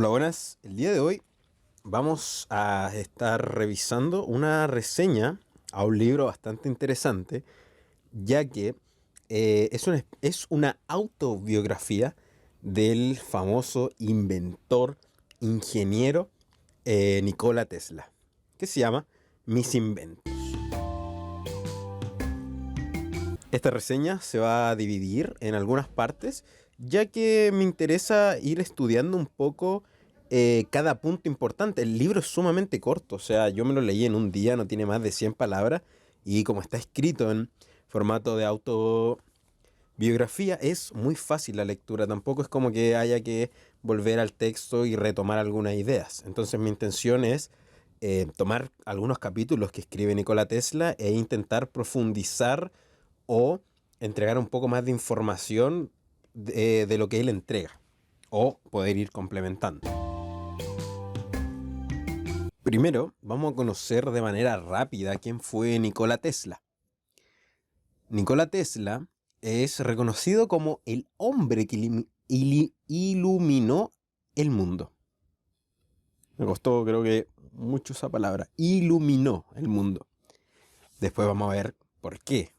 Hola, buenas. El día de hoy vamos a estar revisando una reseña a un libro bastante interesante, ya que es una autobiografía del famoso inventor, ingeniero Nikola Tesla, que se llama Mis inventos. Esta reseña se va a dividir en algunas partes, ya que me interesa ir estudiando un poco cada punto importante. El libro es sumamente corto, o sea, yo me lo leí en un día, no tiene más de 100 palabras, y como está escrito en formato de autobiografía, es muy fácil la lectura, tampoco es como que haya que volver al texto y retomar algunas ideas. Entonces mi intención es tomar algunos capítulos que escribe Nikola Tesla e intentar profundizar o entregar un poco más de información de lo que él entrega o poder ir complementando. Primero, vamos a conocer de manera rápida quién fue Nikola Tesla. Nikola Tesla es reconocido como el hombre que iluminó el mundo. Me costó, creo que, mucho esa palabra. Iluminó el mundo. Después vamos a ver por qué.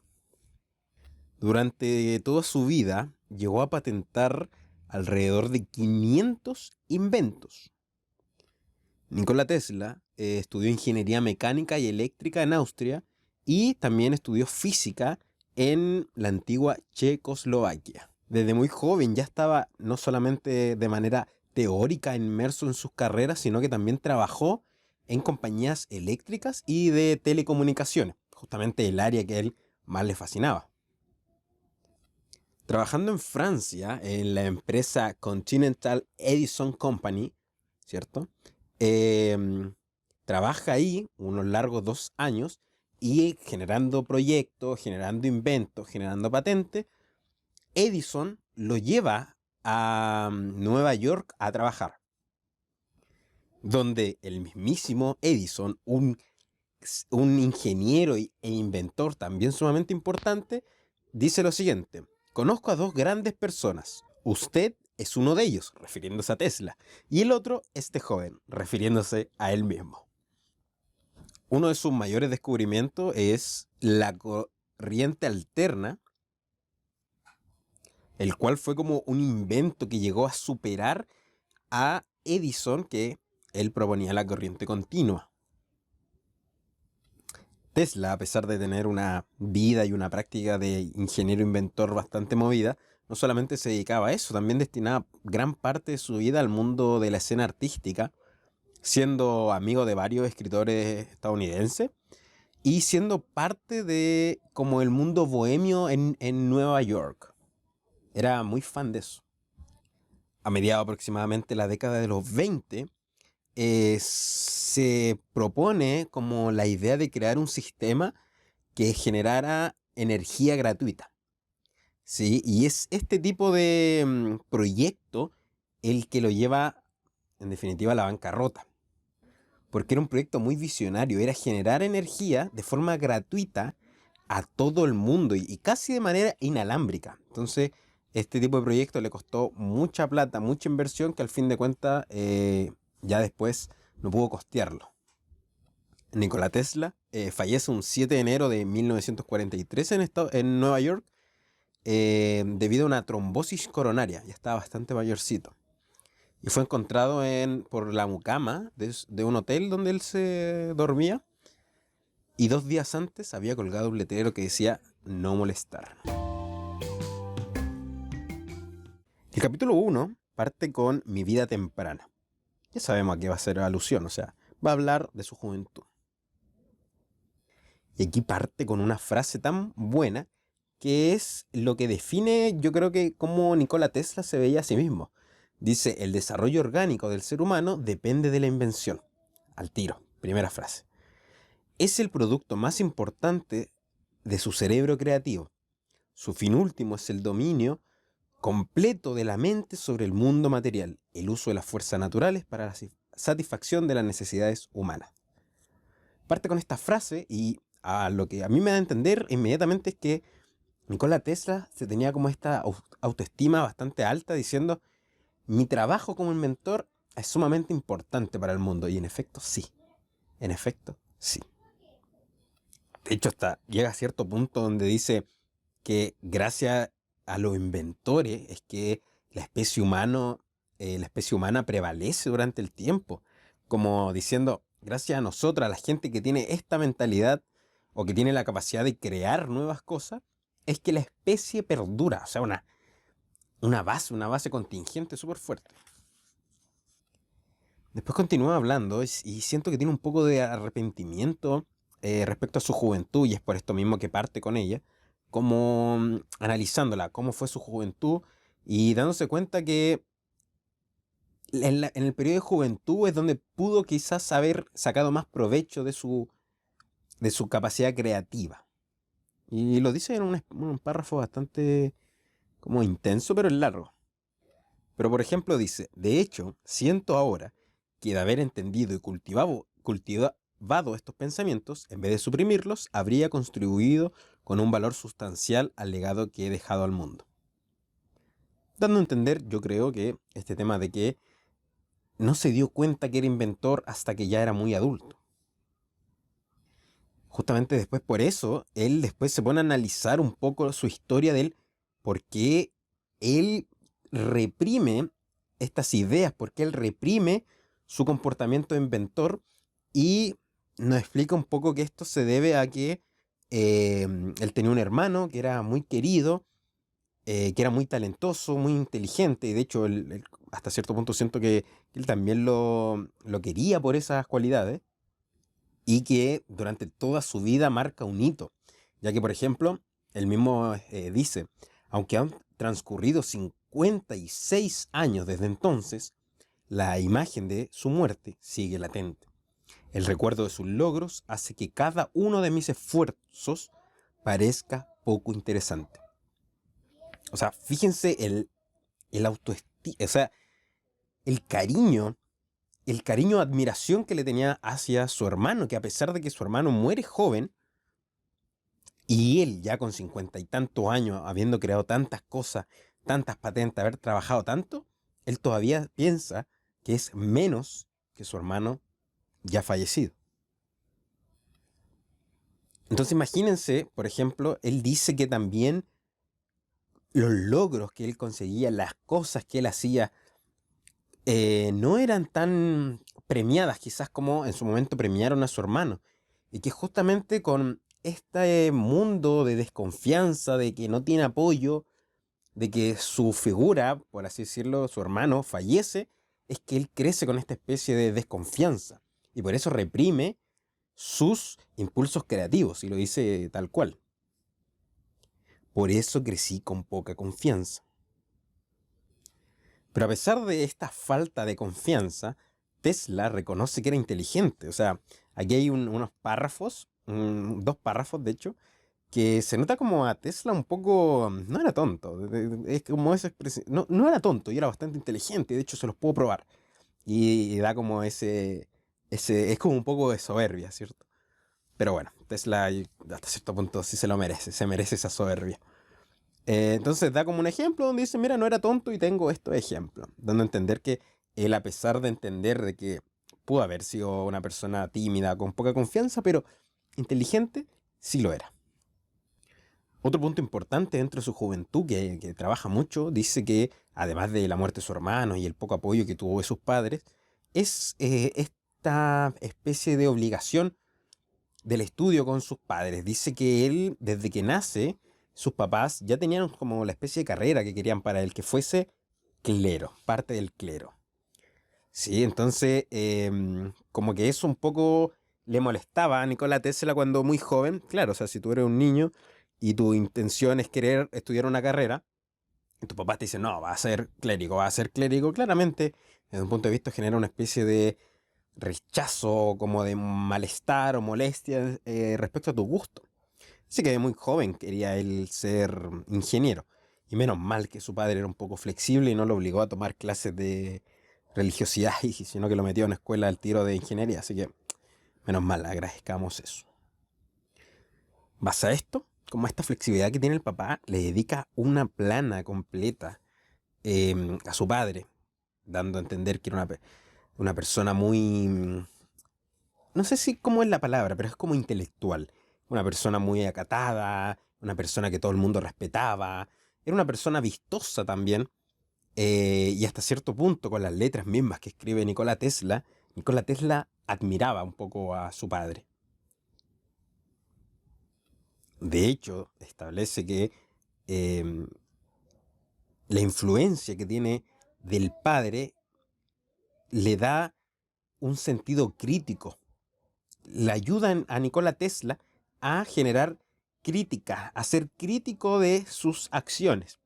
Durante toda su vida llegó a patentar alrededor de 500 inventos. Nikola Tesla estudió ingeniería mecánica y eléctrica en Austria y también estudió física en la antigua Checoslovaquia. Desde muy joven ya estaba no solamente de manera teórica inmerso en sus carreras, sino que también trabajó en compañías eléctricas y de telecomunicaciones, justamente el área que a él más le fascinaba. Trabajando en Francia, en la empresa Continental Edison Company, ¿cierto? Trabaja ahí unos largos 2 años y generando proyectos, generando inventos, generando patentes. Edison lo lleva a Nueva York a trabajar, donde el mismísimo Edison, un ingeniero e inventor también sumamente importante, dice lo siguiente: conozco a dos grandes personas. Usted es uno de ellos, refiriéndose a Tesla, y el otro, este joven, refiriéndose a él mismo. Uno de sus mayores descubrimientos es la corriente alterna, el cual fue como un invento que llegó a superar a Edison, que él proponía la corriente continua. Tesla, a pesar de tener una vida y una práctica de ingeniero inventor bastante movida, no solamente se dedicaba a eso, también destinaba gran parte de su vida al mundo de la escena artística, siendo amigo de varios escritores estadounidenses y siendo parte de como el mundo bohemio en Nueva York. Era muy fan de eso. A mediados aproximadamente la década de los 20, se propone como la idea de crear un sistema que generara energía gratuita. ¿Sí? Y es este tipo de proyecto el que lo lleva, en definitiva, a la bancarrota. Porque era un proyecto muy visionario, era generar energía de forma gratuita a todo el mundo y casi de manera inalámbrica. Entonces, este tipo de proyecto le costó mucha plata, mucha inversión que al fin de cuentas ya después no pudo costearlo. Nikola Tesla fallece un 7 de enero de 1943 en Nueva York debido a una trombosis coronaria. Ya estaba bastante mayorcito. Y fue encontrado por la mucama de un hotel donde él se dormía. Y 2 días antes había colgado un letrero que decía no molestar. El capítulo 1 parte con mi vida temprana. Ya sabemos a qué va a ser alusión, o sea, va a hablar de su juventud. Y aquí parte con una frase tan buena que es lo que define, yo creo que cómo Nikola Tesla se veía a sí mismo. Dice: el desarrollo orgánico del ser humano depende de la invención. Al tiro, primera frase. Es el producto más importante de su cerebro creativo. Su fin último es el dominio completo de la mente sobre el mundo material, el uso de las fuerzas naturales para la satisfacción de las necesidades humanas. Parte con esta frase y lo que a mí me da a entender inmediatamente es que Nikola Tesla se tenía como esta autoestima bastante alta, diciendo: mi trabajo como inventor es sumamente importante para el mundo. Y en efecto, sí. En efecto, sí. De hecho, hasta llega a cierto punto donde dice que gracias a los inventores es que la especie humana prevalece durante el tiempo. Como diciendo, gracias a nosotros, a la gente que tiene esta mentalidad o que tiene la capacidad de crear nuevas cosas, es que la especie perdura. O sea, una base contingente súper fuerte. Después continúa hablando y siento que tiene un poco de arrepentimiento respecto a su juventud, y es por esto mismo que parte con ella, como analizándola, cómo fue su juventud y dándose cuenta que en el periodo de juventud es donde pudo quizás haber sacado más provecho de su capacidad creativa. Y lo dice en un párrafo bastante como intenso, pero es largo. Pero por ejemplo dice, de hecho, siento ahora que de haber entendido y cultivado estos pensamientos, en vez de suprimirlos, habría contribuido con un valor sustancial al legado que he dejado al mundo. Dando a entender, yo creo que este tema de que no se dio cuenta que era inventor hasta que ya era muy adulto. Justamente después por eso, él después se pone a analizar un poco su historia de él, por qué él reprime estas ideas, por qué él reprime su comportamiento de inventor, y nos explica un poco que esto se debe a que él tenía un hermano que era muy querido, que era muy talentoso, muy inteligente, y de hecho hasta cierto punto siento que él también lo quería por esas cualidades, y que durante toda su vida marca un hito, ya que por ejemplo, él mismo dice, aunque han transcurrido 56 años desde entonces, la imagen de su muerte sigue latente. El recuerdo de sus logros hace que cada uno de mis esfuerzos parezca poco interesante. O sea, fíjense el autoestima, o sea, el cariño, el cariño, admiración que le tenía hacia su hermano, que a pesar de que su hermano muere joven, y él ya con 50 y tantos años, habiendo creado tantas cosas, tantas patentes, haber trabajado tanto, él todavía piensa que es menos que su hermano ya fallecido. Entonces imagínense, por ejemplo, él dice que también los logros que él conseguía, las cosas que él hacía, no eran tan premiadas quizás como en su momento premiaron a su hermano. Y que justamente con este mundo de desconfianza, de que no tiene apoyo, de que su figura, por así decirlo, su hermano, fallece, es que él crece con esta especie de desconfianza. Y por eso reprime sus impulsos creativos, y lo dice tal cual. Por eso crecí con poca confianza. Pero a pesar de esta falta de confianza, Tesla reconoce que era inteligente. O sea, aquí hay unos párrafos, dos párrafos de hecho, que se nota como a Tesla un poco. No era tonto. Es como esa expresión. No, no era tonto y era bastante inteligente. De hecho, se los puedo probar. Y da como ese. Es como un poco de soberbia, ¿cierto? Pero bueno, Tesla hasta cierto punto sí se lo merece. Se merece esa soberbia. Entonces da como un ejemplo donde dice, mira, no era tonto y tengo estos ejemplos, dando a entender que él, a pesar de entender de que pudo haber sido una persona tímida, con poca confianza, pero inteligente, sí lo era. Otro punto importante dentro de su juventud, que trabaja mucho, dice que además de la muerte de su hermano y el poco apoyo que tuvo de sus padres, es esta especie de obligación del estudio con sus padres. Dice que él, desde que nace, sus papás ya tenían como la especie de carrera que querían para él, que fuese clero, parte del clero. Sí, entonces, como que eso un poco le molestaba a Nikola Tesla cuando muy joven. Claro, o sea, si tú eres un niño y tu intención es querer estudiar una carrera, y tu papá te dice, no, va a ser clérigo, claramente, desde un punto de vista genera una especie de rechazo, como de malestar o molestia respecto a tu gusto. Así que de muy joven quería él ser ingeniero. Y menos mal que su padre era un poco flexible y no lo obligó a tomar clases de religiosidad, sino que lo metió en una escuela al tiro de ingeniería. Así que menos mal, agradezcamos eso. Basa a esto, como esta flexibilidad que tiene el papá, le dedica una plana completa a su padre, dando a entender que era una persona muy, no sé si cómo es la palabra, pero es como intelectual. Una persona muy acatada, una persona que todo el mundo respetaba. Era una persona vistosa también. Y hasta cierto punto, con las letras mismas que escribe Nikola Tesla admiraba un poco a su padre. De hecho, establece que em, la influencia que tiene del padre le da un sentido crítico. Le ayudan a Nikola Tesla a generar crítica, a ser crítico de sus acciones,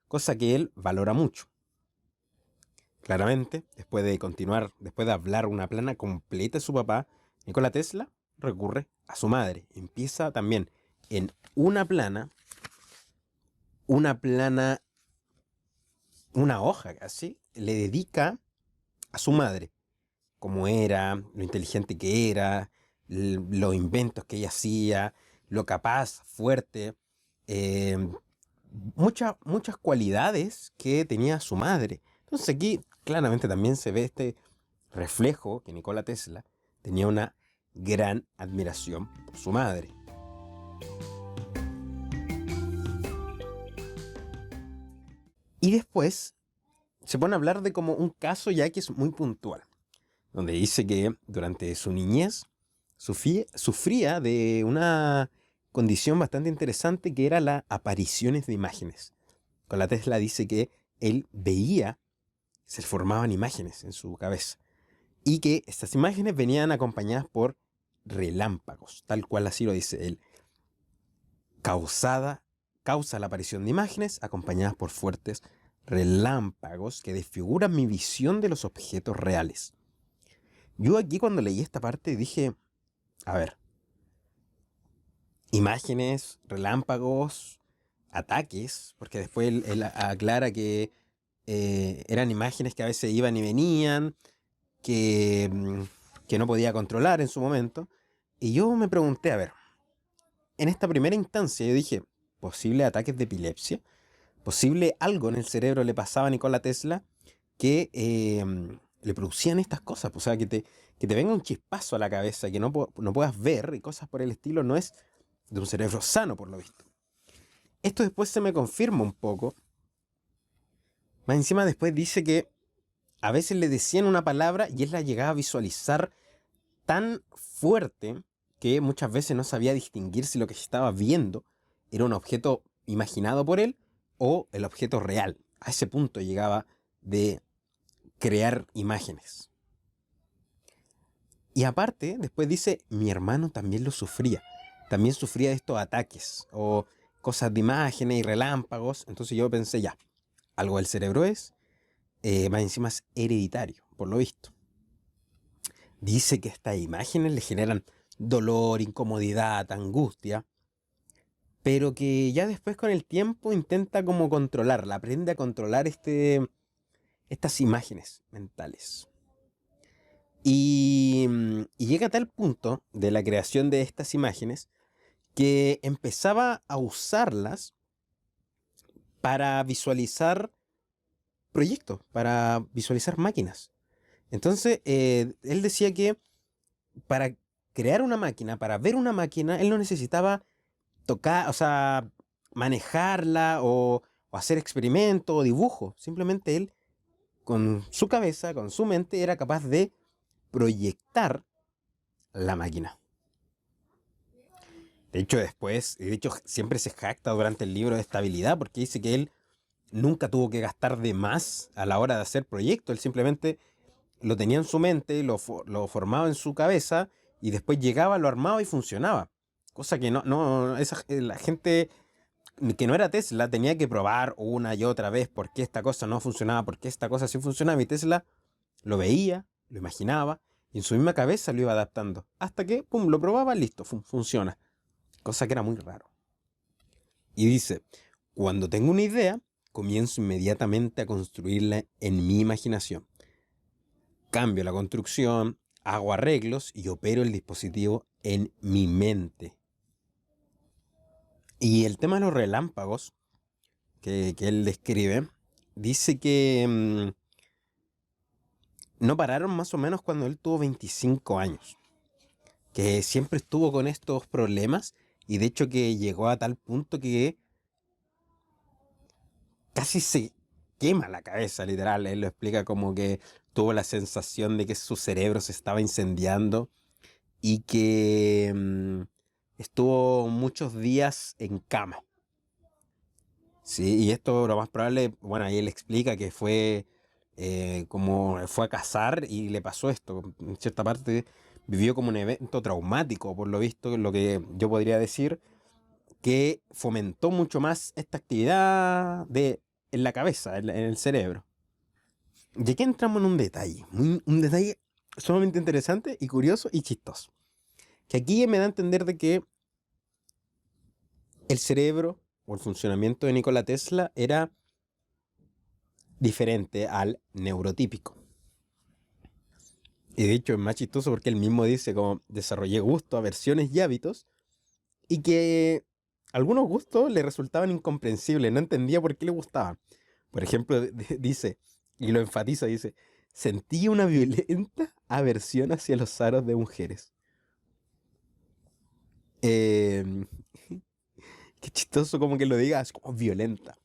cosa que él valora mucho. Claramente, después de hablar una plana completa de su papá, Nikola Tesla recurre a su madre. Empieza también en una plana, una hoja casi, le dedica a su madre, cómo era, lo inteligente que era, los inventos que ella hacía, lo capaz, fuerte, eh, muchas cualidades que tenía su madre. Entonces aquí claramente también se ve este reflejo que Nikola Tesla tenía una gran admiración por su madre. Y después se pone a hablar de como un caso ya que es muy puntual, donde dice que durante su niñez sufría de una condición bastante interesante que era las apariciones de imágenes. Con la Tesla dice que él veía, se formaban imágenes en su cabeza y que estas imágenes venían acompañadas por relámpagos, tal cual así lo dice él. Causada, causa la aparición de imágenes acompañadas por fuertes relámpagos que desfiguran mi visión de los objetos reales. Yo aquí cuando leí esta parte dije, a ver, imágenes, relámpagos, ataques, porque después él aclara que eran imágenes que a veces iban y venían, que, que no podía controlar en su momento. Y yo me pregunté, a ver, en esta primera instancia yo dije, ¿posible ataques de epilepsia? ¿Posible algo en el cerebro le pasaba a Nikola Tesla que le producían estas cosas? O sea, que te venga un chispazo a la cabeza, que no puedas ver y cosas por el estilo, no es de un cerebro sano, por lo visto. Esto después se me confirma un poco. Más encima después dice que a veces le decían una palabra y él la llegaba a visualizar tan fuerte que muchas veces no sabía distinguir si lo que estaba viendo era un objeto imaginado por él o el objeto real. A ese punto llegaba de crear imágenes. Y aparte, después dice, mi hermano también lo sufría. También sufría de estos ataques o cosas de imágenes y relámpagos. Entonces yo pensé, ya, algo del cerebro es, más encima es hereditario, por lo visto. Dice que estas imágenes le generan dolor, incomodidad, angustia, pero que ya después con el tiempo intenta como controlarla, aprende a controlar estas imágenes mentales. Y llega a tal punto de la creación de estas imágenes que empezaba a usarlas para visualizar proyectos, para visualizar máquinas. Entonces, él decía que para crear una máquina, para ver una máquina, él no necesitaba tocar, o sea, manejarla o hacer experimentos o dibujo. Simplemente él, con su cabeza, con su mente, era capaz de proyectar la máquina. De hecho, siempre se jacta durante el libro de estabilidad porque dice que él nunca tuvo que gastar de más a la hora de hacer proyectos. Él simplemente lo tenía en su mente, lo formaba en su cabeza y después llegaba, lo armaba y funcionaba. Cosa que la gente que no era Tesla tenía que probar una y otra vez por qué esta cosa no funcionaba, por qué esta cosa sí funcionaba. Y Tesla lo veía, lo imaginaba y en su misma cabeza lo iba adaptando. Hasta que, pum, lo probaba, listo, funciona. Cosa que era muy raro. Y dice, cuando tengo una idea, comienzo inmediatamente a construirla en mi imaginación. Cambio la construcción, hago arreglos y opero el dispositivo en mi mente. Y el tema de los relámpagos que él describe, dice que no pararon más o menos cuando él tuvo 25 años, que siempre estuvo con estos problemas y de hecho que llegó a tal punto que casi se quema la cabeza, literal. Él lo explica como que tuvo la sensación de que su cerebro se estaba incendiando y que estuvo muchos días en cama. Sí, y esto lo más probable, bueno, ahí él explica que fue como fue a cazar y le pasó esto. En cierta parte vivió como un evento traumático, por lo visto, lo que yo podría decir que fomentó mucho más esta actividad en la cabeza, en el cerebro. Y aquí entramos en un detalle, un detalle sumamente interesante y curioso y chistoso. Que aquí me da a entender de que el cerebro o el funcionamiento de Nikola Tesla era diferente al neurotípico. Y de hecho es más chistoso porque él mismo dice como desarrollé gustos, aversiones y hábitos y que algunos gustos le resultaban incomprensibles, no entendía por qué le gustaban. Por ejemplo, dice, y lo enfatiza, dice, sentí una violenta aversión hacia los aros de mujeres. Eh, qué chistoso como que lo digas, como violenta.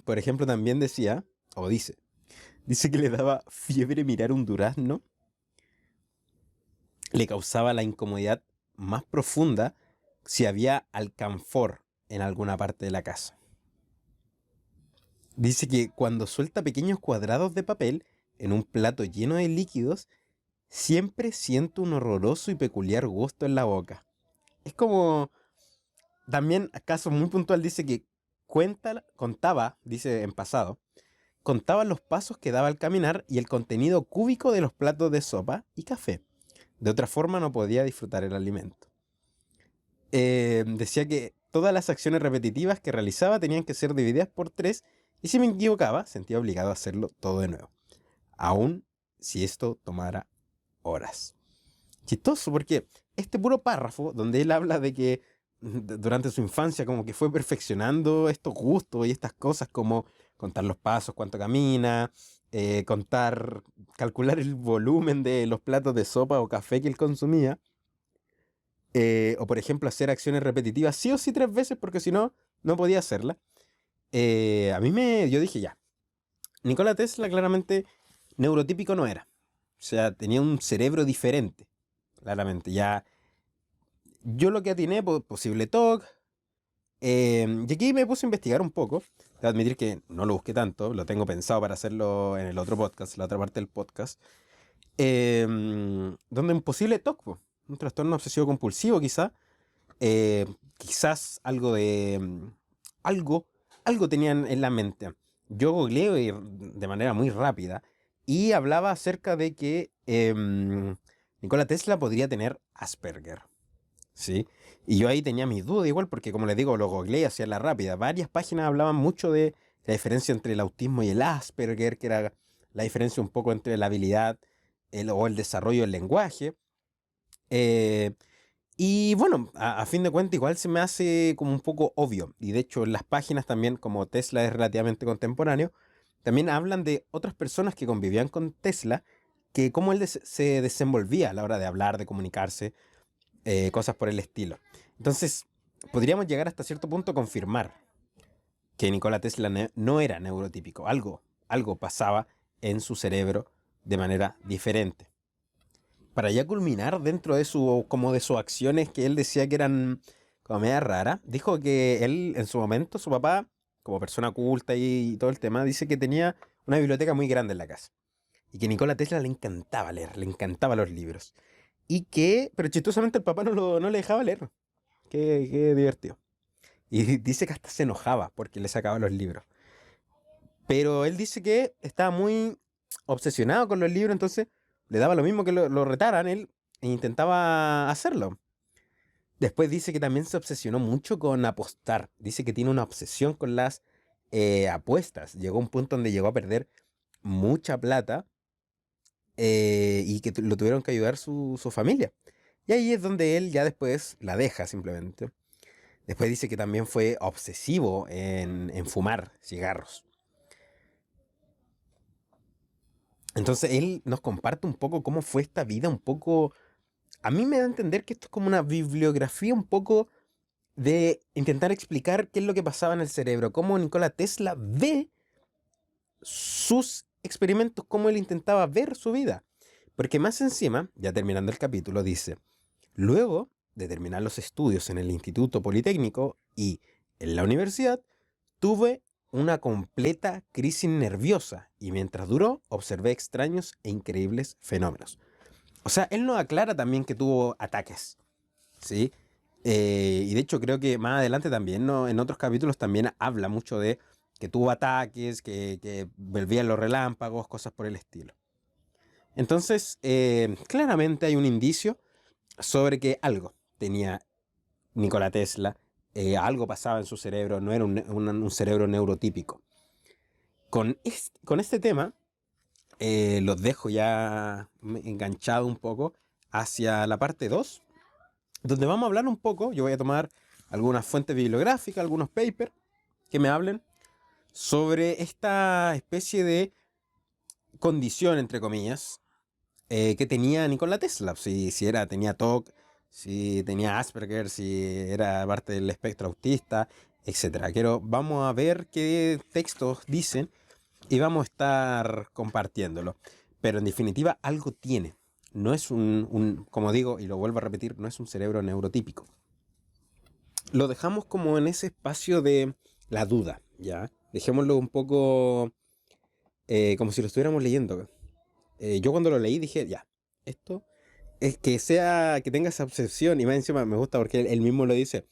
Por ejemplo, también decía, o dice que le daba fiebre mirar un durazno, le causaba la incomodidad más profunda si había alcanfor en alguna parte de la casa. Dice que cuando suelta pequeños cuadrados de papel en un plato lleno de líquidos, siempre siento un horroroso y peculiar gusto en la boca. Es como, también, acaso muy puntual, dice que contaba, dice en pasado, contaba los pasos que daba al caminar y el contenido cúbico de los platos de sopa y café. De otra forma no podía disfrutar el alimento. Decía que todas las acciones repetitivas que realizaba tenían que ser divididas por tres y si me equivocaba sentía obligado a hacerlo todo de nuevo, aun si esto tomara horas. Chistoso porque este puro párrafo donde él habla de que durante su infancia como que fue perfeccionando estos gustos y estas cosas como contar los pasos, cuánto camina, calcular el volumen de los platos de sopa o café que él consumía, o por ejemplo hacer acciones repetitivas sí o sí 3 veces porque si no, no podía hacerla. Yo dije ya, Nikola Tesla claramente neurotípico no era. O sea, tenía un cerebro diferente, claramente. Ya, yo lo que atiné, posible TOC. Y aquí me puse a investigar un poco. Debo admitir que no lo busqué tanto, lo tengo pensado para hacerlo en el otro podcast, la otra parte del podcast. Donde un posible TOC, un trastorno obsesivo compulsivo quizá. Quizás algo de... algo, algo tenían en la mente. Yo googleo de manera muy rápida y hablaba acerca de que Nikola Tesla podría tener Asperger. ¿Sí? Y yo ahí tenía mis dudas igual porque como les digo, lo googleé hacia la rápida. Varias páginas hablaban mucho de la diferencia entre el autismo y el Asperger, que era la diferencia un poco entre la habilidad o el desarrollo del lenguaje. Eh, y bueno, a fin de cuentas igual se me hace como un poco obvio. Y de hecho en las páginas también, como Tesla es relativamente contemporáneo, también hablan de otras personas que convivían con Tesla, que cómo él se desenvolvía a la hora de hablar, de comunicarse, cosas por el estilo. Entonces, podríamos llegar hasta cierto punto a confirmar que Nikola Tesla no era neurotípico. Algo pasaba en su cerebro de manera diferente. Para ya culminar dentro de como de sus acciones que él decía que eran como media rara, dijo que él en su momento, su papá, como persona culta y todo el tema, dice que tenía una biblioteca muy grande en la casa. Y que Nikola Tesla le encantaba leer, le encantaban los libros. Pero chistosamente el papá no le dejaba leer. Qué divertido. Y dice que hasta se enojaba porque le sacaba los libros. Pero él dice que estaba muy obsesionado con los libros, entonces le daba lo mismo que lo retaran él e intentaba hacerlo. Después dice que también se obsesionó mucho con apostar. Dice que tiene una obsesión con las apuestas. Llegó a un punto donde llegó a perder mucha plata y que lo tuvieron que ayudar su familia. Y ahí es donde él ya después la deja simplemente. Después dice que también fue obsesivo en fumar cigarros. Entonces él nos comparte un poco cómo fue esta vida, un poco... A mí me da a entender que esto es como una bibliografía un poco de intentar explicar qué es lo que pasaba en el cerebro, cómo Nikola Tesla ve sus experimentos, cómo él intentaba ver su vida. Porque más encima, ya terminando el capítulo, dice, luego de terminar los estudios en el Instituto Politécnico y en la universidad, tuve una completa crisis nerviosa y mientras duró observé extraños e increíbles fenómenos. O sea, él nos aclara también que tuvo ataques, ¿sí? Y de hecho creo que más adelante también, ¿no? En otros capítulos también habla mucho de que tuvo ataques, que volvían los relámpagos, cosas por el estilo. Entonces, claramente hay un indicio sobre que algo tenía Nikola Tesla, algo pasaba en su cerebro, no era un cerebro neurotípico. Con este tema, los dejo ya enganchado un poco hacia la parte 2, donde vamos a hablar un poco, yo voy a tomar algunas fuentes bibliográficas, algunos papers que me hablen sobre esta especie de condición, entre comillas, que tenía Nikola Tesla. Si era, tenía TOC, si tenía Asperger, si era parte del espectro autista, etcétera. Vamos a ver qué textos dicen y vamos a estar compartiéndolo. Pero en definitiva, algo tiene. No es como digo, y lo vuelvo a repetir, no es un cerebro neurotípico. Lo dejamos como en ese espacio de la duda, ¿ya? Dejémoslo un poco como si lo estuviéramos leyendo. Yo cuando lo leí dije, ya, esto es que tenga esa obsesión, y más encima me gusta porque él mismo lo dice,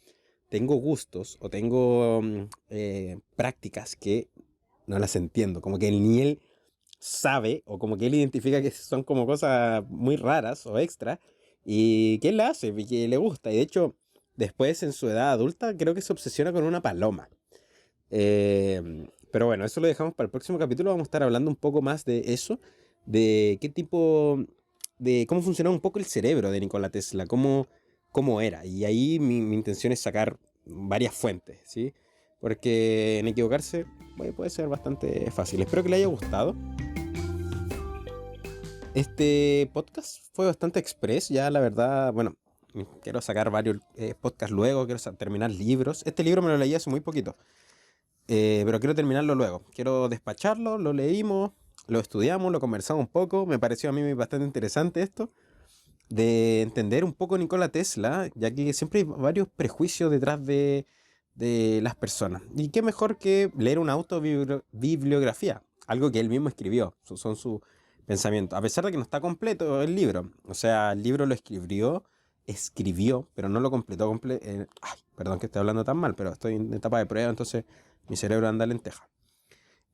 tengo gustos o tengo prácticas que no las entiendo, como que ni él sabe o como que él identifica que son como cosas muy raras o extra y que él la hace y que le gusta. Y de hecho, después en su edad adulta creo que se obsesiona con una paloma. Pero bueno, eso lo dejamos para el próximo capítulo. Vamos a estar hablando un poco más de eso, de qué tipo, de cómo funcionaba un poco el cerebro de Nikola Tesla, cómo era. Y ahí mi intención es sacar varias fuentes, ¿sí? Porque en equivocarse puede ser bastante fácil. Espero que le haya gustado. Este podcast fue bastante express, ya la verdad, bueno, quiero sacar varios podcasts luego, quiero terminar libros. Este libro me lo leí hace muy poquito. Pero quiero terminarlo luego. Quiero despacharlo, lo leímos, lo estudiamos, lo conversamos un poco. Me pareció a mí bastante interesante esto, de entender un poco Nikola Tesla, ya que siempre hay varios prejuicios detrás de las personas. Y qué mejor que leer una autobibliografía, algo que él mismo escribió, son sus pensamientos. A pesar de que no está completo el libro, o sea, el libro lo escribió, pero no lo completó. Ay, perdón que estoy hablando tan mal, pero estoy en etapa de prueba, entonces mi cerebro anda lenteja.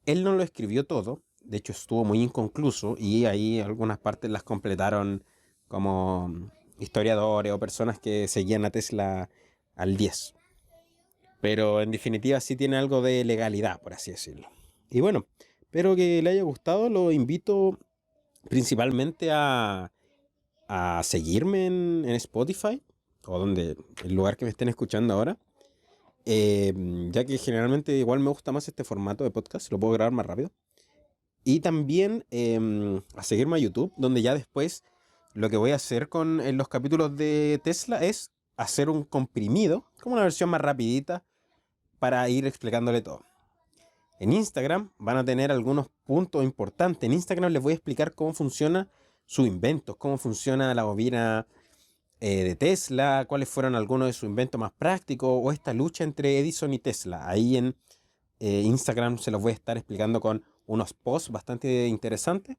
Él no lo escribió todo, de hecho estuvo muy inconcluso y ahí algunas partes las completaron como historiadores o personas que seguían a Tesla al 10. Pero en definitiva sí tiene algo de legalidad, por así decirlo. Y bueno, espero que le haya gustado. Lo invito principalmente a seguirme en Spotify o el lugar que me estén escuchando ahora. Ya que generalmente igual me gusta más este formato de podcast, lo puedo grabar más rápido. Y también a seguirme a YouTube, donde ya después lo que voy a hacer con los capítulos de Tesla es hacer un comprimido, como una versión más rapidita, para ir explicándole todo. En Instagram van a tener algunos puntos importantes. En Instagram les voy a explicar cómo funciona sus inventos, cómo funciona la bobina de Tesla, cuáles fueron algunos de sus inventos más prácticos o esta lucha entre Edison y Tesla. Ahí en Instagram se los voy a estar explicando con unos posts bastante interesantes.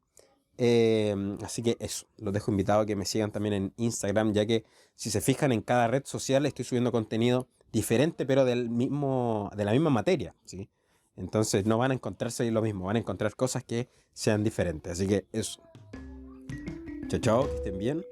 Así que eso, los dejo invitados a que me sigan también en Instagram, ya que si se fijan en cada red social estoy subiendo contenido diferente, pero de la misma materia, ¿sí? Entonces no van a encontrarse lo mismo, van a encontrar cosas que sean diferentes. Así que eso. Chao, chao, que estén bien.